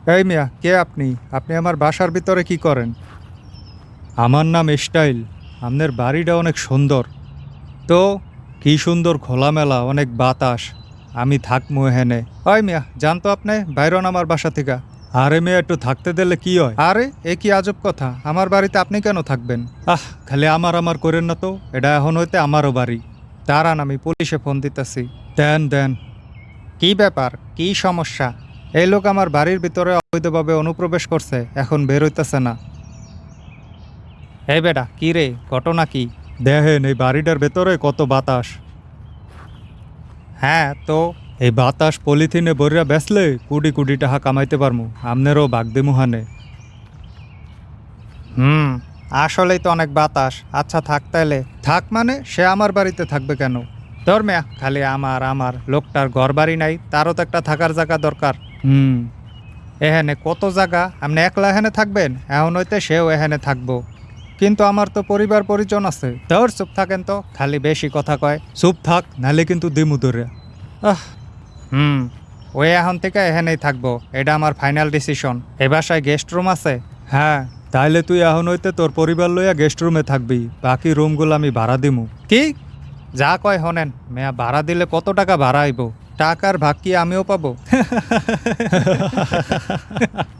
এই মিয়া, কে আপনি? আপনি আমার বাসার ভিতরে কি করেন? আমার নাম স্টাইল। আপনার বাড়িটা অনেক সুন্দর। তো কি সুন্দর খোলামেলা, অনেক বাতাস। আমি থাকবো এখানে। ওই মিয়া, জানতো আপনি বাইরন আমার বাসা থেকে। আরে মেয়ে, একটু থাকতে দিলে কি হয়? আরে এ কি আজব কথা, আমার বাড়িতে আপনি কেন থাকবেন? খালি আমার আমার করেন না তো, এটা এখন হইতে আমারও বাড়ি। দাঁড়ান, আমি পুলিশে ফোন দিতেছি। দেন দেন। কি ব্যাপার, কি সমস্যা? এই লোক আমার বাড়ির ভিতরে অবৈধভাবে অনুপ্রবেশ করছে, এখন বের হইতেছে না। এই বেটা, কি রে, ঘটনা কি? দেখেন এই বাড়িটার ভেতরে কত বাতাস। হ্যাঁ তো, এই বাতাস পলিথিনে বইরা বেচলে কোটি কোটি টাকা কামাইতে পারমু, আমনেরও ভাগ দিমু হানে। হুম, আসলেই তো অনেক বাতাস। আচ্ছা থাক তাইলে। থাক মানে সে আমার বাড়িতে থাকবে কেন? তোর মেয়া, খালি আমার আমার লোকটার ঘর বাড়ি নাই, তারও তো একটা থাকার জায়গা দরকার। হুম, এখানে কত জায়গা, আপনি একলা এখানে থাকবেন? এখন হইতে সেও এখানে থাকবো, কিন্তু আমার তো পরিবার পরিজন আছে। তোর চুপ থাকেন তো, খালি বেশি কথা কয়। চুপ থাক, নালে কিন্তু দিমু ধরে। আহ হুম, ওই এখন থেকে এখানেই থাকবো, এটা আমার ফাইনাল ডিসিশন। এ বাসায় গেস্ট রুম আছে? হ্যাঁ। তাইলে তুই এখন হইতে তোর পরিবার লইয়া গেস্ট রুমে থাকবি, বাকি রুমগুলো আমি ভাড়া দিমু। কি? যা কয় হনেন মেয়া, ভাড়া দিলে কত টাকা ভাড়া আইব? টাকার ভাগ কি আমিও পাবো?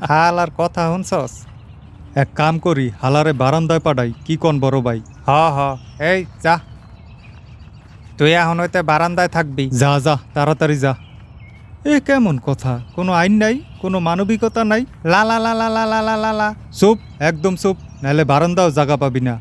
হাল আর কথা শুনছস? এক কাম করি, হালারে বারান্দায় পাঠাই, কি কন বড় ভাই? হ হ, এই যা, তুই এখন হইতে বারান্দায় থাকবি। যা যা, তাড়াতাড়ি যা। এ কেমন কথা, কোনো আইন নাই, কোনো মানবিকতা নাই। লা লা লা লা লা লা লা লা লা। চুপ, একদম চুপ, নাহলে বারান্দাও জায়গা পাবি না।